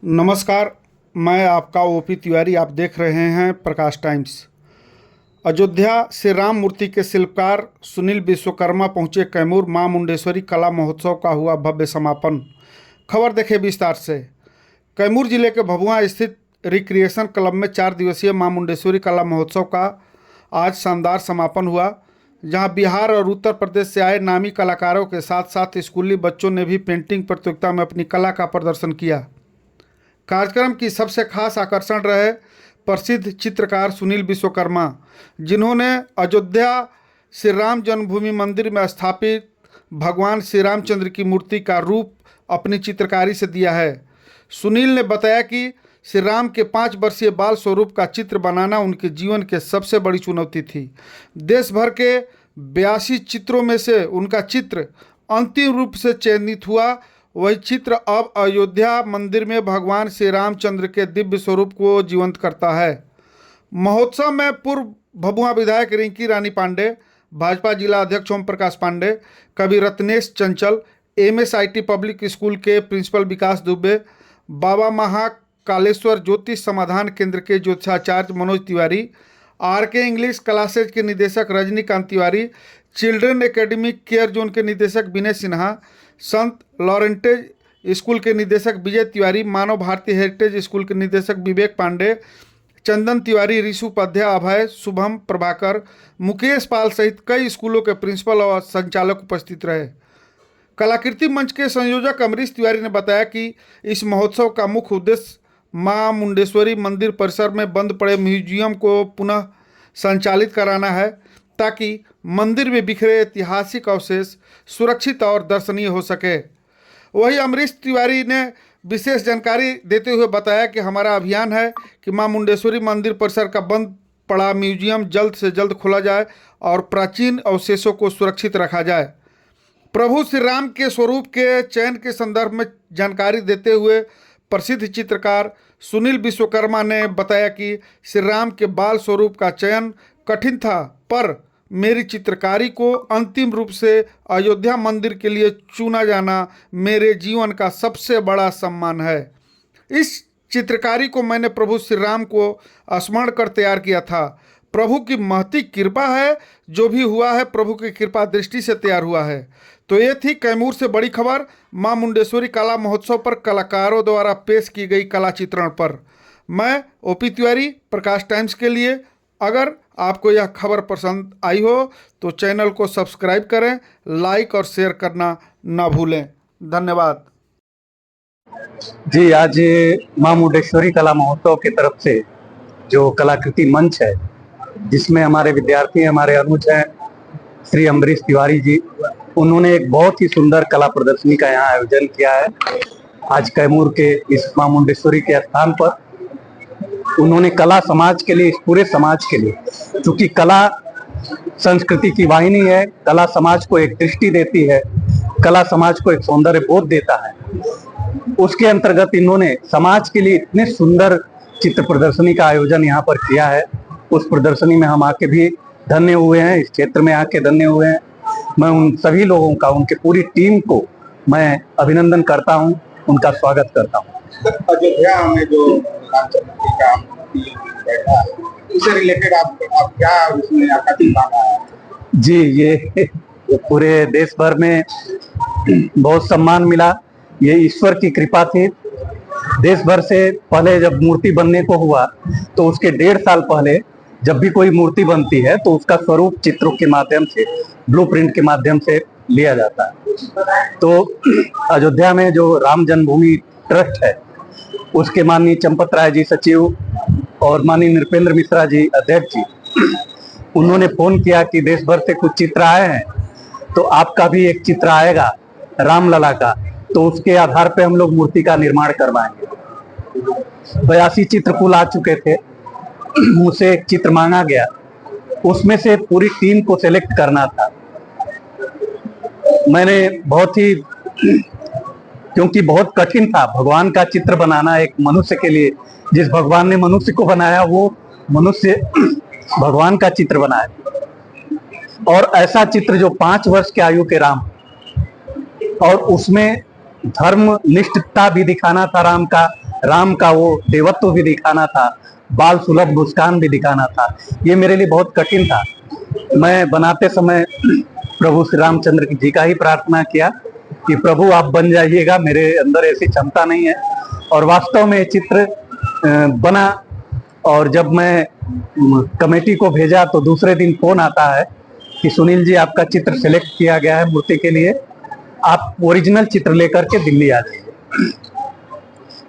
नमस्कार। मैं आपका ओपी तिवारी। आप देख रहे हैं प्रकाश टाइम्स। अयोध्या श्री राम मूर्ति के शिल्पकार सुनील विश्वकर्मा पहुंचे कैमूर। मां मुंडेश्वरी कला महोत्सव का हुआ भव्य समापन। खबर देखें विस्तार से। कैमूर जिले के भभुआ स्थित रिक्रिएशन क्लब में 4 दिवसीय मां मुंडेश्वरी कला महोत्सव का आज शानदार समापन हुआ, जहां बिहार और उत्तर प्रदेश से आए नामी कलाकारों के साथ साथ स्कूली बच्चों ने भी पेंटिंग प्रतियोगिता में अपनी कला का प्रदर्शन किया। कार्यक्रम की सबसे खास आकर्षण रहे प्रसिद्ध चित्रकार सुनील विश्वकर्मा, जिन्होंने अयोध्या श्री राम जन्मभूमि मंदिर में स्थापित भगवान श्री रामचंद्र की मूर्ति का रूप अपनी चित्रकारी से दिया है। सुनील ने बताया कि श्री राम के 5 वर्षीय बाल स्वरूप का चित्र बनाना उनके जीवन के सबसे बड़ी चुनौती थी। देश भर के 82 चित्रों में से उनका चित्र अंतिम रूप से चयनित हुआ। वही चित्र अब अयोध्या मंदिर में भगवान श्री रामचंद्र के दिव्य स्वरूप को जीवंत करता है। महोत्सव में पूर्व भभुआ विधायक रिंकी रानी पांडे, भाजपा जिला अध्यक्ष ओम प्रकाश पांडे, कवि Ratnesh Chanchal, MSIT public school के प्रिंसिपल विकास दुबे, बाबा महाकालेश्वर ज्योतिष समाधान केंद्र के ज्योतिषाचार्य Manoj Tiwari, RK English classes के निदेशक Rajnikant Tiwari, children academic care zone के निदेशक विनय सिन्हा, संत लॉरेंटेज स्कूल के निदेशक विजय तिवारी, मानव भारती हेरिटेज स्कूल के निदेशक विवेक पांडे, चंदन तिवारी, ऋषु उपाध्याय, अभय, शुभम, प्रभाकर, मुकेश पाल सहित कई स्कूलों के प्रिंसिपल और संचालक उपस्थित रहे। कलाकृति मंच के संयोजक अमरीश तिवारी ने बताया कि इस महोत्सव का मुख्य उद्देश्य मां मुंडेश्वरी मंदिर परिसर में बंद पड़े म्यूजियम को पुनः संचालित कराना है, ताकि मंदिर में बिखरे ऐतिहासिक अवशेष सुरक्षित और दर्शनीय हो सके। वहीं अमरीश तिवारी ने विशेष जानकारी देते हुए बताया कि हमारा अभियान है कि मां मुंडेश्वरी मंदिर परिसर का बंद पड़ा म्यूजियम जल्द से जल्द खोला जाए और प्राचीन अवशेषों को सुरक्षित रखा जाए। प्रभु श्री राम के स्वरूप के चयन के संदर्भ में जानकारी देते हुए प्रसिद्ध चित्रकार सुनील विश्वकर्मा ने बताया कि श्री राम के बाल स्वरूप का चयन कठिन था, पर मेरी चित्रकारी को अंतिम रूप से अयोध्या मंदिर के लिए चुना जाना मेरे जीवन का सबसे बड़ा सम्मान है। इस चित्रकारी को मैंने प्रभु श्री राम को स्मरण कर तैयार किया था। प्रभु की महती कृपा है, जो भी हुआ है प्रभु की कृपा दृष्टि से तैयार हुआ है। तो ये थी कैमूर से बड़ी खबर मां मुंडेश्वरी कला महोत्सव पर कलाकारों द्वारा पेश की गई कला चित्रण पर। मैं ओपी तिवारी, प्रकाश टाइम्स के लिए। अगर आपको यह खबर पसंद आई हो तो चैनल को सब्सक्राइब करें, लाइक और शेयर करना ना भूलें। धन्यवाद जी। आज मां मुंडेश्वरी कला महोत्सव की तरफ से जो कलाकृति मंच है, जिसमें हमारे विद्यार्थी हमारे अनुज हैं श्री अमरीश तिवारी जी, उन्होंने एक बहुत ही सुंदर कला प्रदर्शनी का यहाँ आयोजन किया है। आज कैमूर के इस मां मुंडेश्वरी के स्थान पर उन्होंने कला समाज के लिए, इस पूरे समाज के लिए, क्योंकि कला संस्कृति की वाहिनी है, कला समाज को एक दृष्टि देती है, कला समाज को एक सौंदर्य बोध देता है। उसके अंतर्गत इन्होंने समाज के लिए इतने सुंदर चित्र प्रदर्शनी का आयोजन यहाँ पर किया है। उस प्रदर्शनी में हम आके भी धन्य हुए हैं, इस क्षेत्र में आके धन्य हुए हैं। मैं उन सभी लोगों का, उनके पूरी टीम को मैं अभिनंदन करता हूँ, उनका स्वागत करता हूँ। अयोध्या में जो रामचंद्र जी का मूर्ति बैठा है, उससे रिलेटेड आप क्या उसमें आपका दिमाग है? जी, ये पूरे देश भर में बहुत सम्मान मिला, ये ईश्वर की कृपा थी। देश भर से पहले जब मूर्ति बनने को हुआ तो उसके 1.5 साल पहले जब भी कोई मूर्ति बनती है तो उसका स्वरूप चित्रों के माध्यम से, ब्लूप्रिंट के माध्यम से लिया जाता है। तो अयोध्या में जो राम जन्मभूमि ट्रस्ट है, उसके माननीय चंपत राय जी सचिव और माननीय नृपेंद्र मिश्रा जी अध्यक्ष जी, उन्होंने फोन किया कि देश भर से कुछ चित्र आए हैं, तो आपका भी एक चित्र आएगा रामलला का, तो उसके आधार पे हम लोग मूर्ति का निर्माण करवाएंगे। 82 चित्र कुल आ चुके थे, मुझसे एक चित्र मांगा गया, उसमें से पूरी टीम को सिलेक्ट करना था। मैंने बहुत ही, क्योंकि बहुत कठिन था भगवान का चित्र बनाना एक मनुष्य के लिए, जिस भगवान ने मनुष्य को बनाया वो मनुष्य भगवान का चित्र बनाया, और ऐसा चित्र जो 5 वर्ष के आयु के राम, और उसमें धर्म निष्ठता भी दिखाना था राम का, राम का वो देवत्व भी दिखाना था, बाल सुलभ मुस्कान भी दिखाना था। ये मेरे लिए बहुत कठिन था। मैं बनाते समय प्रभु श्री रामचंद्र जी का ही प्रार्थना किया कि प्रभु आप बन जाइएगा, मेरे अंदर ऐसी क्षमता नहीं है। और वास्तव में चित्र बना। और जब मैं कमेटी को भेजा तो दूसरे दिन फोन आता है कि सुनील जी आपका चित्र सिलेक्ट किया गया है मूर्ति के लिए, आप ओरिजिनल चित्र लेकर के दिल्ली आ जाइए।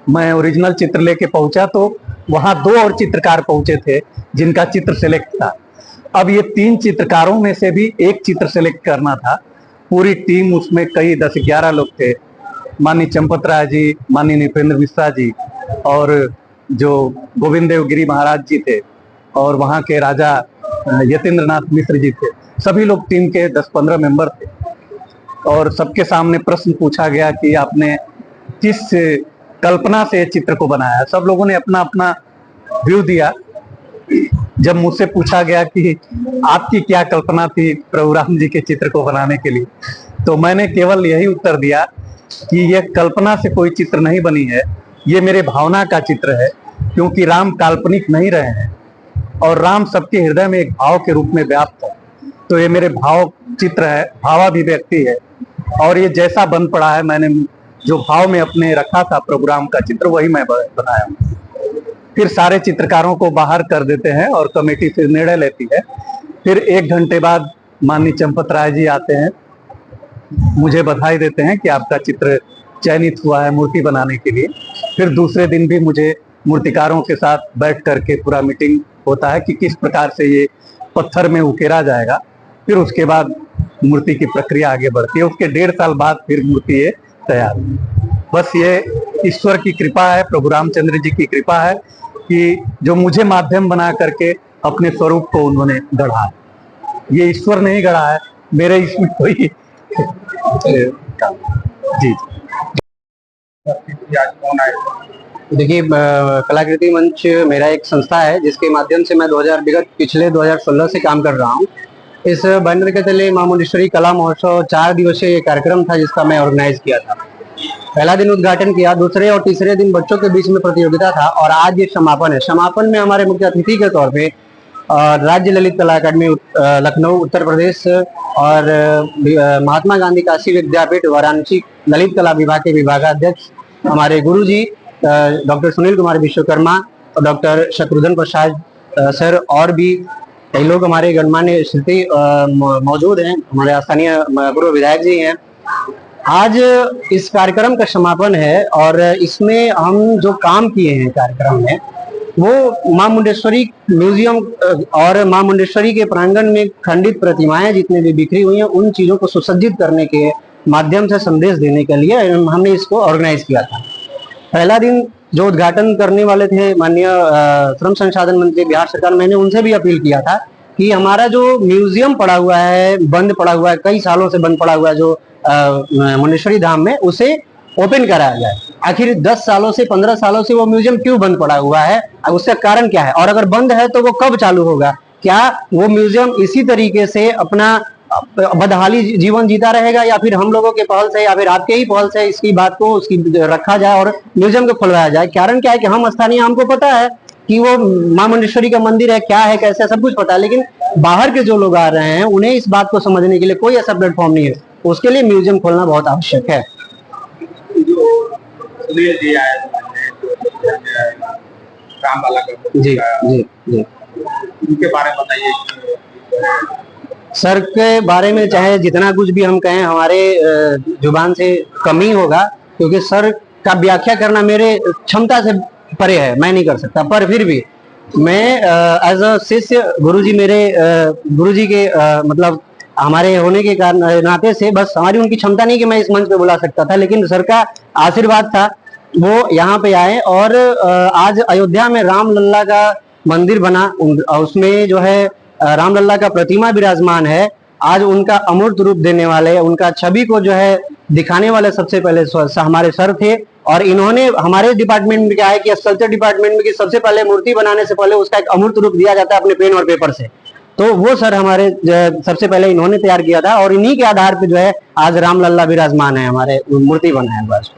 मैं ओरिजिनल चित्र लेके पहुंचा तो वहां 2 और चित्रकार पहुंचे थे जिनका चित्र सिलेक्ट था। अब ये 3 चित्रकारों में से भी एक चित्र सिलेक्ट करना था। पूरी टीम, उसमें कई 10-11 लोग थे। माननीय चंपत राय जी, माननीय नृपेंद्र मिश्रा जी और जो गोविंद देव गिरी महाराज जी थे और वहाँ के राजा यतीन्द्र नाथ मिश्र जी थे। सभी लोग टीम के 10-15 मेंबर थे और सबके सामने प्रश्न पूछा गया कि आपने किस कल्पना से चित्र को बनाया। सब लोगों ने अपना अपना व्यू दिया। जब मुझसे पूछा गया कि आपकी क्या कल्पना थी प्रभु राम जी के चित्र को बनाने के लिए, तो मैंने केवल यही उत्तर दिया कि यह कल्पना से कोई चित्र नहीं बनी है, ये मेरे भावना का चित्र है। क्योंकि राम काल्पनिक नहीं रहे हैं और राम सबके हृदय में एक भाव के रूप में व्याप्त है। तो ये मेरे भाव चित्र है, भावाभिव्यक्ति है। और ये जैसा बन पड़ा है, मैंने जो भाव में अपने रखा था प्रभु राम का चित्र, वही मैं बनाया हूँ। फिर सारे चित्रकारों को बाहर कर देते हैं और कमेटी फिर निर्णय लेती है। फिर 1 घंटे बाद माननीय चंपत राय जी आते हैं, मुझे बधाई देते हैं कि आपका चित्र चयनित हुआ है मूर्ति बनाने के लिए। फिर दूसरे दिन भी मुझे मूर्तिकारों के साथ बैठ करके पूरा मीटिंग होता है कि किस प्रकार से ये पत्थर में उकेरा जाएगा। फिर उसके बाद मूर्ति की प्रक्रिया आगे बढ़ती है। उसके 1.5 साल बाद फिर मूर्ति ये तैयार। बस ये ईश्वर की कृपा है, प्रभु रामचंद्र जी की कृपा है कि जो मुझे माध्यम बना करके अपने स्वरूप को उन्होंने गढ़ा है। ये ईश्वर नहीं गढ़ा है, मेरे इसमें कोई जी। आज कौन आए? देखिए, कलाकृति मंच मेरा एक संस्था है जिसके माध्यम से मैं पिछले 2016 से काम कर रहा हूँ। इस बैनर के तले मां मुंडेश्वरी कला महोत्सव 4 दिवसीय कार्यक्रम था जिसका मैं ऑर्गेनाइज किया था। पहला दिन उद्घाटन किया, दूसरे और तीसरे दिन बच्चों के बीच में प्रतियोगिता था और आज ये समापन है। समापन में हमारे मुख्य अतिथि के तौर पे राज्य ललित कला अकादमी लखनऊ उत्तर प्रदेश और महात्मा गांधी काशी विद्यापीठ वाराणसी ललित कला विभाग के विभागाध्यक्ष हमारे गुरुजी डॉक्टर सुनील कुमार विश्वकर्मा और डॉक्टर शत्रुघ्न प्रसाद सर और भी कई लोग हमारे गणमान्य स्थिति मौजूद हैं। हमारे स्थानीय पूर्व विधायक जी हैं। आज इस कार्यक्रम का समापन है और इसमें हम जो काम किए हैं कार्यक्रम में वो मां मुंडेश्वरी म्यूजियम और मां मुंडेश्वरी के प्रांगण में खंडित प्रतिमाएं जितने भी बिखरी हुई हैं उन चीजों को सुसज्जित करने के माध्यम से संदेश देने के लिए हमने इसको ऑर्गेनाइज किया था। पहला दिन जो उद्घाटन करने वाले थे माननीय श्रम संसाधन मंत्री बिहार सरकार, मैंने उनसे भी अपील किया था कि हमारा जो म्यूजियम पड़ा हुआ है, बंद पड़ा हुआ है, कई सालों से बंद पड़ा हुआ है जो मुंडेश्वरी धाम में, उसे ओपन कराया जाए। आखिर 10 सालों से 15 सालों से वो म्यूजियम क्यों बंद पड़ा हुआ है, उसका कारण क्या है, और अगर बंद है तो वो कब चालू होगा? क्या वो म्यूजियम इसी तरीके से अपना बदहाली जीवन जीता रहेगा या फिर हम लोगों के पहल से या फिर आपके ही पहल से इसकी बात को उसकी रखा जाए और म्यूजियम को खुलवाया जाए? कारण क्या है कि हम स्थानीय, हमको पता है कि वो मां मुंडेश्वरी का मंदिर है, क्या है, कैसे, सब कुछ पता है, लेकिन बाहर के जो लोग आ रहे हैं उन्हें इस बात को समझने के लिए कोई ऐसा प्लेटफॉर्म नहीं है। उसके लिए म्यूजियम खोलना बहुत आवश्यक है। जी आए रामबाला का, जी जी जी, उनके बारे में बताइए। सर के बारे में चाहे जितना कुछ भी हम कहें हमारे जुबान से कम ही होगा, क्योंकि सर का व्याख्या करना मेरे क्षमता से परे है, मैं नहीं कर सकता। पर फिर भी मैं एज अ शिष्य गुरुजी, मेरे गुरुजी के मतलब हमारे होने के कारण नाते से बस हमारी उनकी क्षमता नहीं कि मैं इस मंच पे बुला सकता था, लेकिन सर का आशीर्वाद था, वो यहाँ पे आए और आज अयोध्या में रामलल्ला का मंदिर बना, उसमें जो है रामलल्ला का प्रतिमा विराजमान है। आज उनका अमूर्त रूप देने वाले, उनका छवि को जो है दिखाने वाले सबसे पहले हमारे सर थे। और इन्होंने हमारे डिपार्टमेंट में क्या है कि स्कल्पचर डिपार्टमेंट में कि सबसे पहले मूर्ति बनाने से पहले उसका एक अमूर्त रूप दिया जाता है अपने पेन और पेपर से, तो वो सर हमारे सबसे पहले इन्होंने तैयार किया था और इन्हीं के आधार पे जो है आज रामलल्ला विराजमान है, हमारे मूर्ति बना है बस।